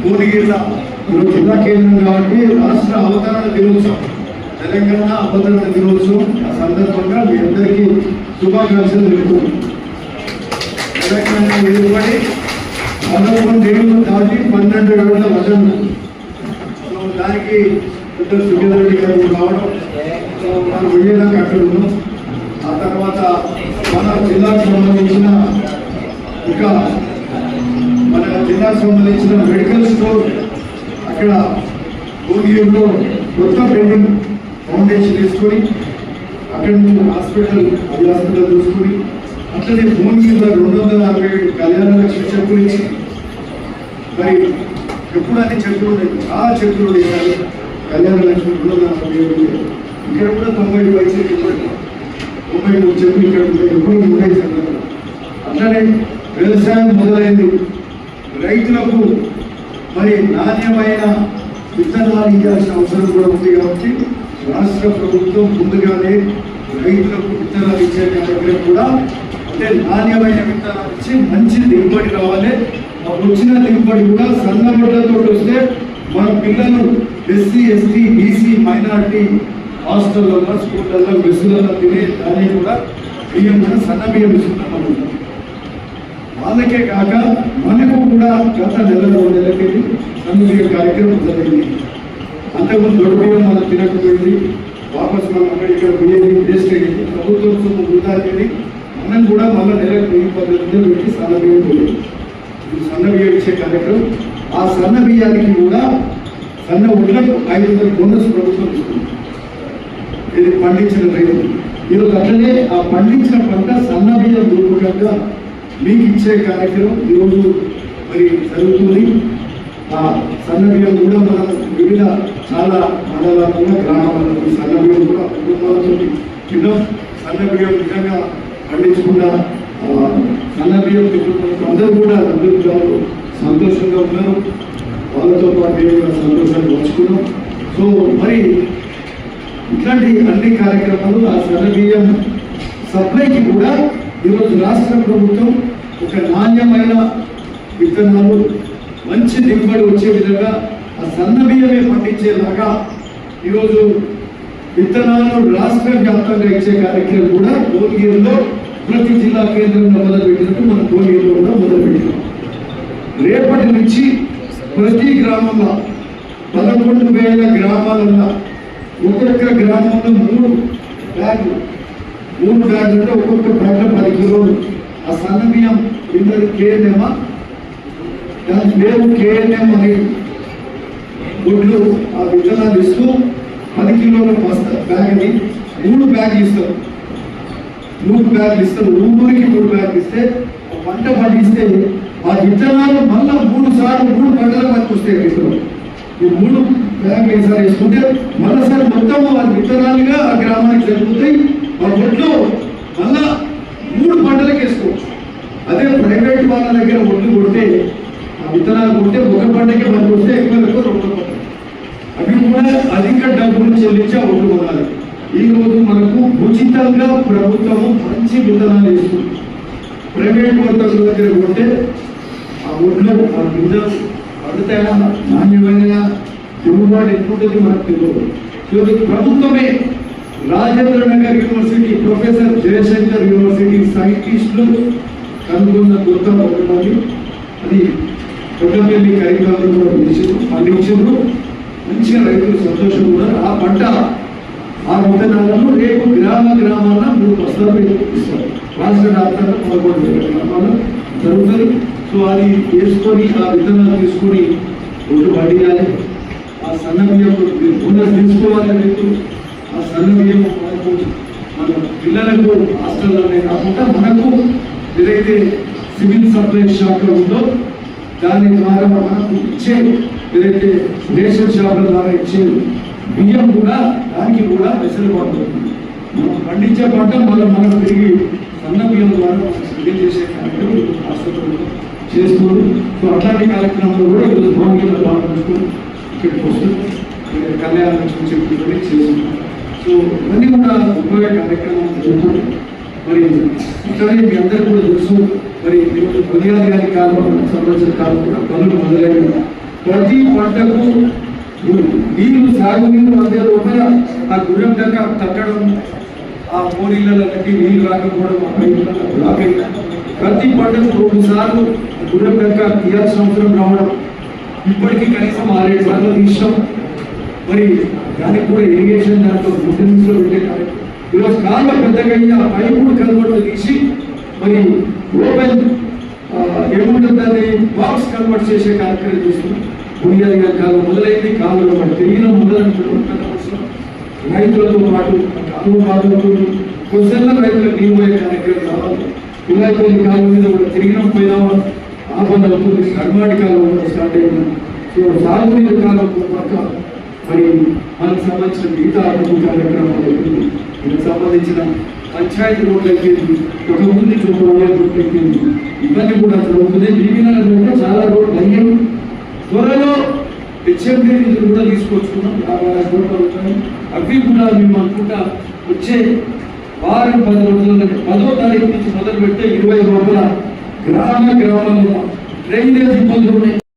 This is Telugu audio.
భువనగిరిలో జిల్లా కేంద్రం కాబట్టి రాష్ట్ర అవతరణ దినోత్సవం, తెలంగాణ అవతరణ దినోత్సవం ఆ సందర్భంగా మీ అందరికీ శుభాకాంక్షలు తెలుపుతున్నాం. తెలంగాణ ఏర్పడి 11 ఏళ్ళు దాటి 12 ఏళ్ల వచనం. దానికి సుఖేంద్రెడ్డి గారు రావడం మనం వెళ్ళేదాకా అక్కడ ఉన్నాం. ఆ తర్వాత మన జిల్లాకు సంబంధించిన మెడికల్ స్టోర్ అక్కడ భువనగిరిలో కొత్త బిల్డింగ్ ఫౌండేషన్ వేసుకొని అక్కడ నుంచి హాస్పిటల్ చూసుకొని అట్లనే భువనగిరిలో 267 కళ్యాణ లక్ష్మి చెక్కులు ఇచ్చి మరి ఎప్పుడు అన్ని చెక్కులు ఉన్నాయి, ఆ చెక్కులు వేయాలి. కళ్యాణ లక్ష్మి 247 ఇక్కడ కూడా 90 వయసు 93 చెక్కులు ఇక్కడ ఎప్పుడు ఉన్నాయి చెప్తారు. అట్లనే వ్యవసాయం మొదలైంది. రైతులకు మరి నాణ్యమైన విత్తనాలు ఇవ్వాల్సిన అవసరం కూడా ఉంది కాబట్టి రాష్ట్ర ప్రభుత్వం ముందుగానే రైతులకు విత్తనాలు ఇచ్చే దగ్గర కూడా అంటే నాణ్యమైన విత్తనాలు ఇచ్చి మంచి దిగుబడి రావాలి. వచ్చిన దిగుబడి కూడా సన్నబిడ్డలతో వస్తే మన పిల్లలు ఎస్సీ ఎస్టీ బీసీ మైనారిటీ హాస్టల్లో స్కూళ్ళల్లో మెస్సులలో తినే దాన్ని కూడా బియ్యం కూడా సన్న బియ్యం ఇస్తున్నాం. వాళ్ళకే కాక మనకు కూడా గత నెలకి సన్నబియ్యం కార్యక్రమం మొదలైంది. అంతకుముందు దొడ్డు బియ్యం మనం తినకపోయింది, వాపస్ మనం అక్కడ ఇక్కడ బియ్యం వేస్ట్ అయ్యింది. ప్రభుత్వం వృధా చేయాలి. మనం కూడా మళ్ళీ నెలకు 1000 పద్ధతులు పెట్టి సన్న బియ్యం పోయింది. సన్న బియ్యం ఇచ్చే కార్యక్రమం. ఆ సన్న బియ్యానికి కూడా సన్న ఒడ్లకు 500 బోనస్ ప్రభుత్వం ఇస్తుంది. ఇది పండించిన రైతు ఈరోజు అట్లనే ఆ పండించిన పంట సన్న బియ్యం రూపకంగా మీకు ఇచ్చే కార్యక్రమం ఈరోజు మరి జరుగుతుంది. ఆ సన్న బియ్యం కూడా మనం వివిధ చాలా మండలాల్లో గ్రామాలలో సన్న బియ్యం కూడా కుటుంబాలతో తిన్నాం. సన్న బియ్యం నిజంగా పండించకుండా సన్న బియ్యం అందరూ కూడా అభివృద్ధిలో సంతోషంగా ఉన్నారు. వాళ్ళతో పాటు మేము కూడా సంతోషాన్ని పంచుకున్నాం. సో మరి ఇట్లాంటి అన్ని కార్యక్రమాలు ఆ సన్న బియ్యం సప్లైకి కూడా ఈరోజు రాష్ట్ర ప్రభుత్వం ఒక నాణ్యమైన విత్తనాలు మంచి దిగుబడి వచ్చే విధంగా ఆ సన్న బియ్యమే పండించేలాగా ఈరోజు విత్తనాలు రాష్ట్ర వ్యాప్తంగా ఇచ్చే కార్యక్రమం కూడా భువనగిరిలో ప్రతి జిల్లా కేంద్రంలో మొదలుపెట్టినట్టు మన భువనగిరిలో కూడా మొదలుపెట్టినాం. రేపటి నుంచి ప్రతి గ్రామంలో 11,000 గ్రామాలలో ఒక్కొక్క గ్రామంలో 3 బ్యాగులు అంటే ఒక్కొక్క బ్యాగ్లో 10 కిలోలు ఆ సన్న బియ్యం ఇందరు కేఎన్ఎం దాని పేరు కేఎన్ఎం అని గుడ్లు ఆ విత్తనాలు ఇస్తూ 10 కిలోల బ్యాగ్ అని 3 బ్యాగులు ఇస్తారు. 3 బ్యాగులు ఇస్తారు. ఊరికి 3 బ్యాగులు ఇస్తే పంట పండిస్తే ఆ విత్తనాలు మళ్ళా 3 సార్లు 3 పంటల పనికి వస్తాయి. రైతులు ఈ 3 బ్యాగులు ఈసారి వేసుకుంటే మరోసారి మొత్తం ఆ విత్తనాలుగా ఆ గ్రామానికి జరుగుతాయి. ఆ ఒడ్లు మళ్ళా 3 పంటలకు వేసుకోవచ్చు. అదే ప్రైవేట్ వాళ్ళ దగ్గర ఒడ్లు కొడితే ఆ విత్తనాలు కొడితే ఒక పంటకే పనికి వస్తే ఎక్కువ 2 పంటలు అవి కూడా అధిక డబ్బులు చెల్లించి ఆ ఒడ్లు కొనాలి. ఈరోజు మనకు ఉచితంగా ప్రభుత్వము మంచి విత్తనాలు వేస్తుంది. ప్రైవేట్ వర్తకుల దగ్గర కొడితే ఆ ఒడ్లు ఆ గింజలు పడతాయా నాణ్యమైన దిగుబడి ఎక్కుంటుంది మనకు తెలియదు. ఈరోజు ప్రభుత్వమే Rajendra Nagar university professor Jayashankar university సైంటిస్టులు కనుగొన్న కొత్త ఒకటి అది కొట్టపల్లి కైకాలు కూడా పండించారు. మంచిగా రైతులు సంతోషం కూడా ఆ పంట ఆ విత్తనాలను రేపు గ్రామాల 3 బస్తాలు ఇస్తారు. రాష్ట్ర వ్యాప్తంగా 11,000 గ్రామాలు జరుగుతుంది. సో అది వేసుకొని ఆ విత్తనాలు తీసుకొని ఒడ్డు పడియాలి. ఆ సన్న బియ్యం బోనస్ తీసుకోవాలి రైతులు. ఆ సన్న బియ్యం మనకు మన పిల్లలకు హాస్టల్లోనే కాకుండా మనకు ఏదైతే సివిల్ సప్లై శాఖ ఉందో దాని ద్వారా మనకు ఇచ్చే ఏదైతే రేషన్ షాపుల ద్వారా ఇచ్చే బియ్యం కూడా దానికి కూడా వెసులుబాటు అవుతుంది. మనం పండించే పంట మనం తిరిగి సన్న బియ్యం ద్వారా సిద్ధం చేసే కార్యక్రమం రాష్ట్ర ప్రభుత్వం చేస్తుంది. సో అట్లాంటి కార్యక్రమాలు కూడా ఈరోజు భువనగిరిలో పాల్గొంచుకుని ఇక్కడికి వస్తుంది. కళ్యాణ లక్ష్మి చెప్పుకొని చేస్తున్నాం. సో ఇవన్నీ కూడా ఉపయోగ కార్యక్రమాలు జరుగుతుంది. మరి ఇక్కడే మీ అందరూ కూడా తెలుసు మరి ఈరోజు బునియాది గారి కాలం సంబంధించిన కాలం కూడా పనులు మొదలైన ప్రతి పంటకు నీళ్లు సాగునీరు అందే లోపల ఆ గుర్రం దగ్గర తగ్గడం, ఆ మోరీలకి నీళ్లు రాకపోవడం, ఆ పైపులలో బ్లాక్ అయ్యి ప్రతి పంటకు 2 సార్లు గుర్రం దగ్గర తీయాల్సిన అవసరం రావడం, ఇప్పటికీ కనీసం 6-7 సార్లు తీసాం. మరి దానికి కూడా ఇరిగేషన్ దాంట్లో గుర్తింపులో పెట్టే ఈరోజు కాళ్ళ పెద్దగా అయ్యి ఆ పైపుడు కన్వర్ట్ తీసి మరి ఓపెన్ ఏముంటుందని బాక్స్ కన్వర్ట్ చేసే కార్యక్రమం చేస్తున్నాం. పుణ్యాదిగా కాలం మొదలైంది, కాలంలో మరి తిరిగిన మొదలైన రైతులతో పాటు కాలువ బాధలతో కొద్దిగా రైతులకు నీళ్ళు పోయే కార్యక్రమం కావాలి. వినాయకుడి కాలం మీద కూడా తిరిగిన పోయినా ఆపద అవుతుంది. కర్మాటి కాలం కూడా స్టార్ట్ అయింది. సో సాగునీరు కాలం పక్క మరి మనకు సంబంధించిన మిగతా అభివృద్ధి కార్యక్రమాలు దీనికి సంబంధించిన పంచాయతీ రోడ్లు ఎక్కింది, ఒక ముందు చూపబోయే రోడ్లు ఎక్కింది, ఇవన్నీ కూడా జరుగుతున్నాయి. మిగిలిన చాలా రోడ్లు అయ్యాయి. త్వరలో హెచ్ఎండి నిధులు కూడా తీసుకొచ్చుకున్నాం. 50 కోట్లు అవుతాయి. అవి కూడా మేము అనుకుంటా వచ్చే వారం 10 రోజుల్లో 10వ తారీఖు నుంచి మొదలు పెడితే 20 లోపల గ్రామాలలో డ్రైనేజ్ ఇబ్బందులు ఉన్నాయి.